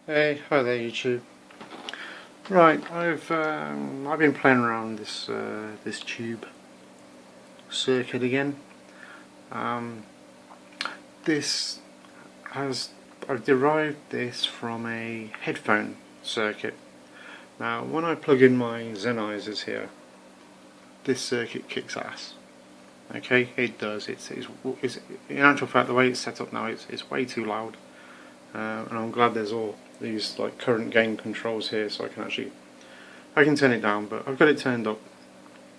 Hey, hi there YouTube. Right, I've been playing around this this tube circuit again. Um, this I've derived this from a headphone circuit. Now, when I plug in my Zenizers here, this circuit kicks ass. Okay, it does. It's in actual fact, the way it's set up now, it's way too loud. And I'm glad there's all these like current gain controls here, so I can turn it down, but I've got it turned up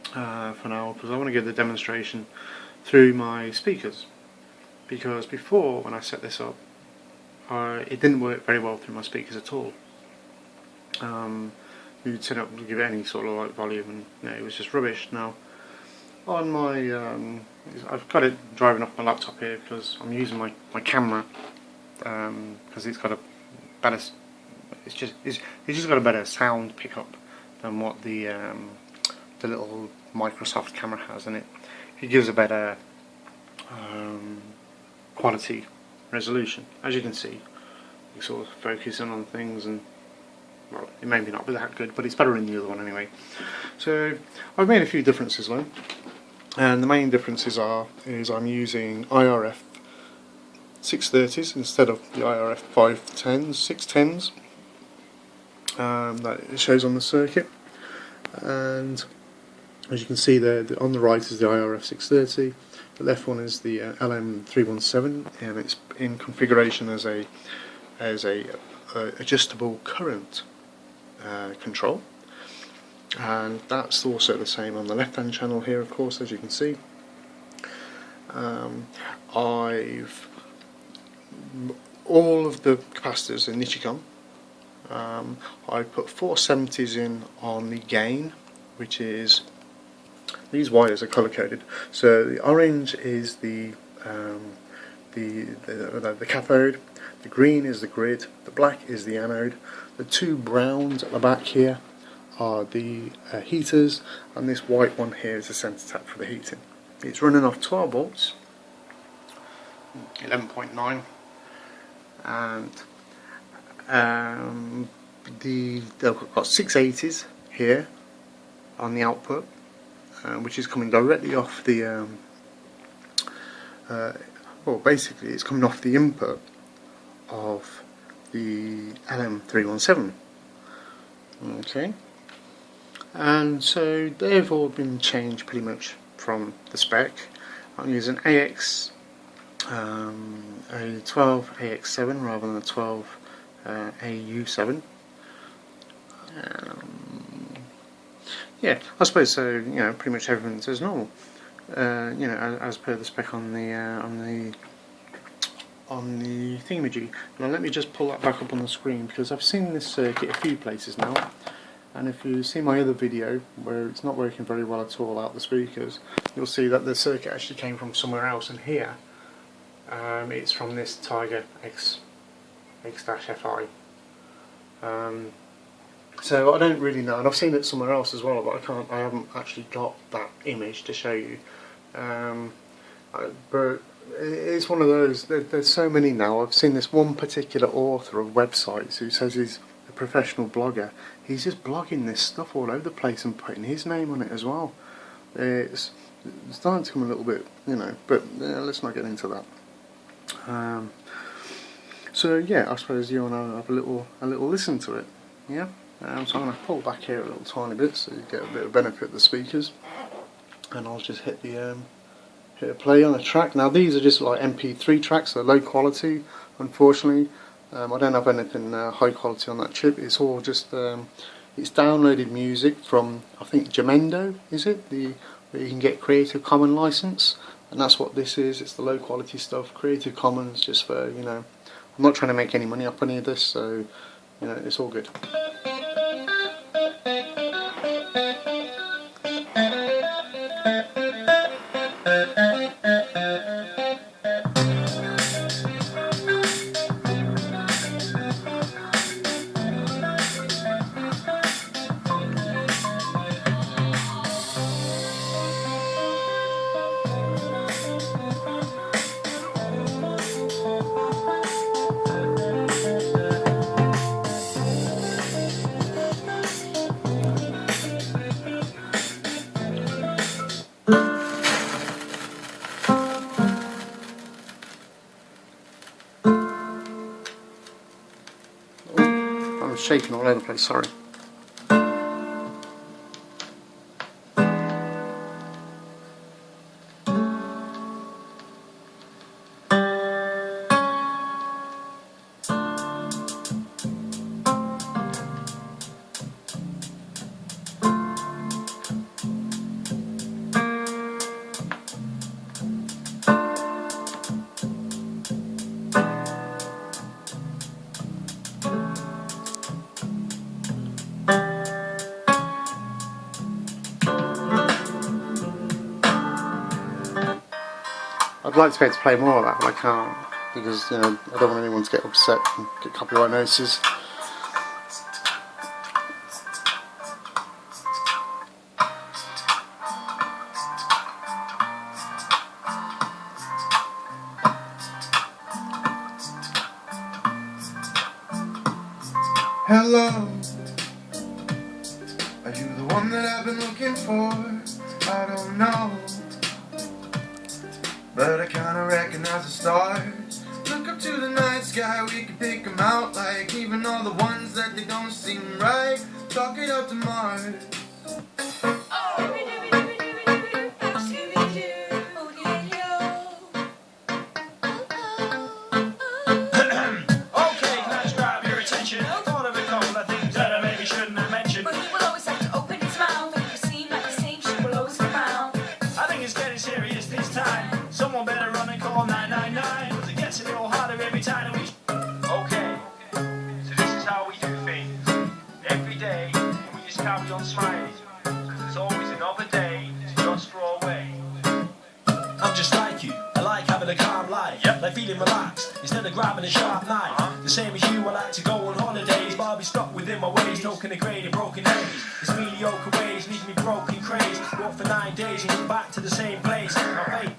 for now because I want to give the demonstration through my speakers. Because before, when I set this up, it didn't work very well through my speakers at all. You turn up to give it any sort of like volume, and it was just rubbish. Now, on my I've got it driving off my laptop here because I'm using my camera because it's got a better, it's just got a better sound pickup than what the little Microsoft camera has, and it gives a better quality resolution. As you can see, you sort of focusing on things, and well, it may not be that good, but it's better than the other one anyway. So I've made a few differences though, and the main differences is I'm using IRF 630s instead of the IRF 510s, 610s that it shows on the circuit. And as you can see there, on the right is the IRF 630, the left one is the LM317, and it's in configuration as a adjustable current control. And that's also the same on the left hand channel here, of course, as you can see. All of the capacitors are Nichicon. I put 470s in on the gain, which is, these wires are color coded. So the orange is the cathode, the green is the grid, the black is the anode. The two browns at the back here are the heaters, and this white one here is the sensor tap for the heating. It's running off 12 volts, 11.9. And they've got 680s here on the output, which is coming directly off the well, basically it's coming off the input of the LM317. Okay, and so they've all been changed pretty much from the spec. I'm using a 12 AX7 rather than a 12 AU7. Yeah, I suppose so. You know, pretty much everything's as normal. You know, as per the spec on the thingamajig. Now let me just pull that back up on the screen, because I've seen this circuit a few places now. And if you see my other video where it's not working very well at all out the speakers, you'll see that the circuit actually came from somewhere else, and here it's from this Tiger X-Fi. So I don't really know, and I've seen it somewhere else as well, but I haven't actually got that image to show you. But it's one of those. There's so many now. I've seen this one particular author of websites who says he's a professional blogger. He's just blogging this stuff all over the place and putting his name on it as well. It's starting to come a little bit, you know. But let's not get into that. So yeah, I suppose you want to have a little listen to it. Yeah. So I'm going to pull back here a little tiny bit so you get a bit of benefit of the speakers, and I'll just hit play on a track. Now these are just like MP3 tracks, they're low quality. Unfortunately, I don't have anything high quality on that chip. It's all just it's downloaded music from, I think, Jamendo, is it? Where you can get Creative Commons license, and that's what this is. It's the low quality stuff, Creative Commons, just for, you know. I'm not trying to make any money off any of this, so you know, it's all good. I'm shaking all over the place, sorry. I'd like to be able to play more of that, but I can't, because you know, I don't want anyone to get upset and get copyright notices. Hello, are you the one that I've been looking for? I don't know, but I kinda recognize the stars. Look up to the night sky, we can pick them out, like even all the ones that they don't seem right. Talk it up to Mars. Someone better run and call 999, because it gets a little harder every time we... Okay, so this is how we do things. Every day, we just carry on smiling, because there's always another day to just throw away. I'm just like you, I like having a calm life, like feeling relaxed, instead of grabbing a sharp knife. The same as you, I like to go on holidays, but I'll be stuck within my ways, talking a grade of broken days. This mediocre ways leave me broken crazed, walk for 9 days and come back to the same place. Now wait.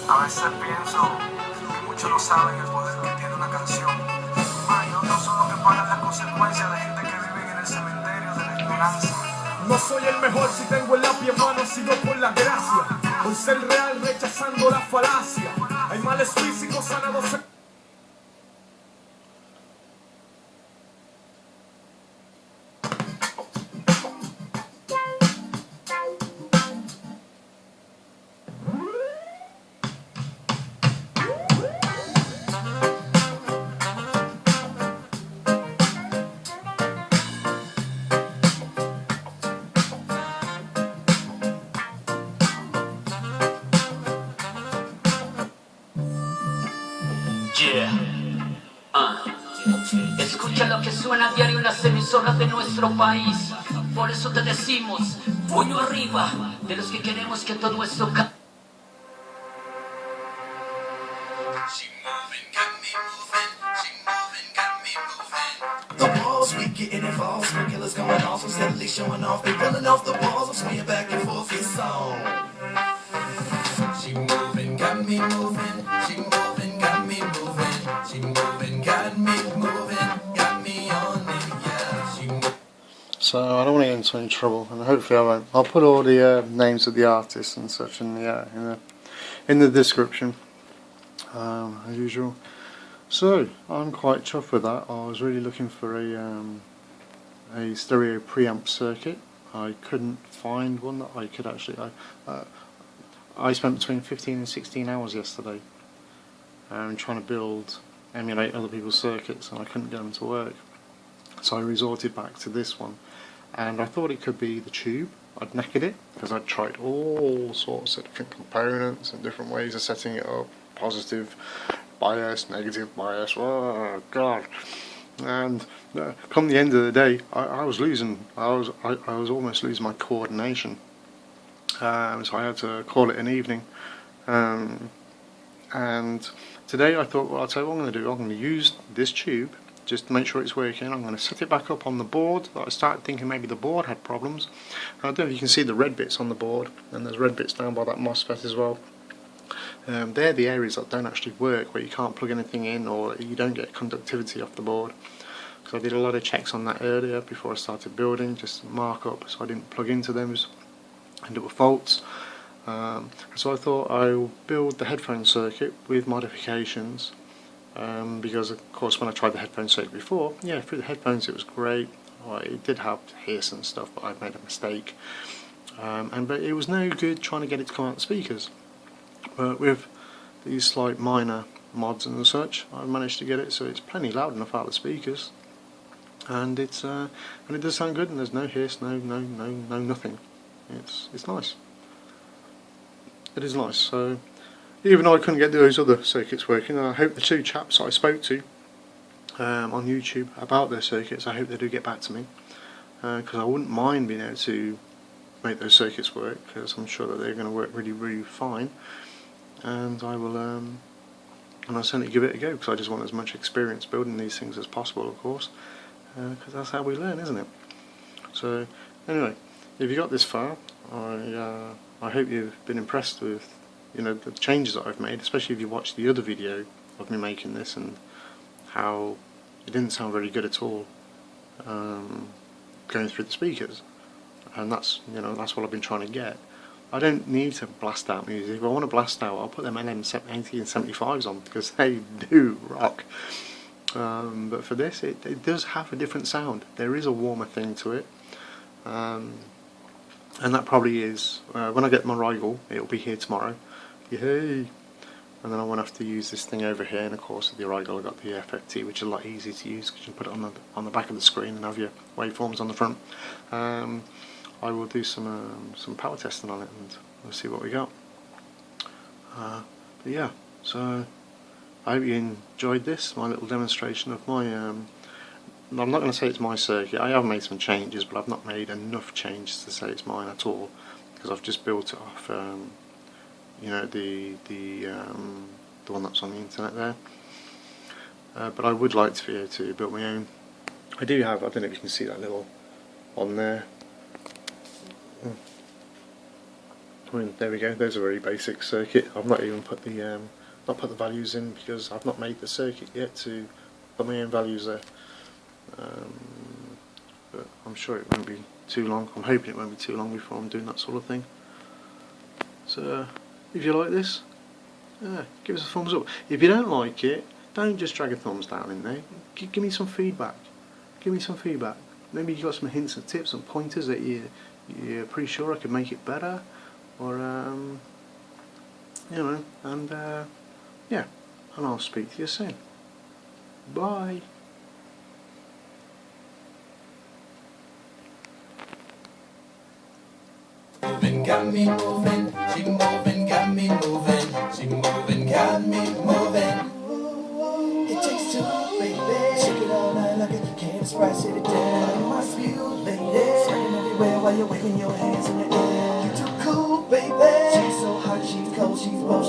A veces pienso que muchos no saben el poder que tiene una canción. Y otros son los que pagan las consecuencias de gente que vive en el cementerio de la ignorancia. No soy el mejor si tengo el lápiz en mano, sino por la gracia. Por ser real rechazando la falacia. Hay males físicos sanados. Escucha lo que suena a diario en las emisoras de nuestro país. Por eso te decimos, puño arriba, de los que queremos que todo esto cambie. The balls we getting involved, sprinklers going off, so steadily showing off. They running off the balls, I'm swinging back and forth, it's on. She moving, got me moving. She moving, got me moving. She moving, got me moving. Got me on it, yeah. She moving. So I don't want to get into any trouble, and hopefully I won't. I'll put all the names of the artists and such in the description, as usual. So I'm quite chuffed with that. I was really looking for a stereo preamp circuit. I couldn't find one that I could actually. I spent between 15 and 16 hours yesterday trying to emulate other people's circuits, and I couldn't get them to work. So I resorted back to this one, and I thought it could be the tube, I'd knackered it, because I'd tried all sorts of different components and different ways of setting it up, positive bias, negative bias, oh god. And come the end of the day, I was almost losing my coordination, so I had to call it an evening. And today I thought, well, I'll tell you what I'm going to do. I'm going to use this tube just to make sure it's working. I'm going to set it back up on the board. I started thinking maybe the board had problems. I don't know if you can see the red bits on the board, and there's red bits down by that MOSFET as well. They're the areas that don't actually work, where you can't plug anything in or you don't get conductivity off the board. So I did a lot of checks on that earlier before I started building, just to mark up so I didn't plug into those and there were faults. So I thought I'll build the headphone circuit with modifications, because of course when I tried the headphone circuit before, yeah, through the headphones it was great. It did have hiss and stuff, but I made a mistake, but it was no good trying to get it to come out the speakers. But with these slight minor mods and such, I managed to get it so it's plenty loud enough out of the speakers, and it does sound good, and there's no hiss, no nothing. It's nice. It is nice. So even though I couldn't get those other circuits working, I hope the two chaps I spoke to on YouTube about their circuits, I hope they do get back to me, because I wouldn't mind being able to make those circuits work, because I'm sure that they're going to work really fine, and I will and I'll certainly give it a go, because I just want as much experience building these things as possible, of course, because that's how we learn, isn't it? So anyway, if you got this far, I hope you've been impressed with, you know, the changes that I've made, especially if you watched the other video of me making this and how it didn't sound very good at all going through the speakers. And that's, you know, that's what I've been trying to get. I don't need to blast out music. If I want to blast out, I'll put them LM1875s on, because they do rock. But for this, it does have a different sound. There is a warmer thing to it. And that probably is, when I get my Rigel, it'll be here tomorrow. Yay! And then I won't have to use this thing over here, and of course with the Rigel I've got the FFT, which is a lot easier to use, because you can put it on the back of the screen and have your waveforms on the front. I will do some power testing on it, and we'll see what we got. But yeah, so I hope you enjoyed this, my little demonstration of my I'm not going to say it's my circuit. I have made some changes, but I've not made enough changes to say it's mine at all, because I've just built it off you know, the one that's on the internet there. But I would like to be able to build my own. I do have, I don't know if you can see that little on there. I mean, there we go. There's a very basic circuit. I've not even put the values in, because I've not made the circuit yet to put my own values there. But I'm sure it won't be too long. I'm hoping it won't be too long before I'm doing that sort of thing. So if you like this, give us a thumbs up. If you don't like it, don't just drag a thumbs down in there. Give me some feedback. Give me some feedback. Maybe you got some hints and tips and pointers that you're pretty sure I could make it better, or you know, and yeah, and I'll speak to you soon. Bye. Got me moving, she moving, got me moving, she moving, got me moving. It takes two, baby. Shake it all night like a candy sprite, shake it down. You must be lady, swinging everywhere while you're waving your hands in the air. You too cool, baby. She's so hot, she's cold, she's bold.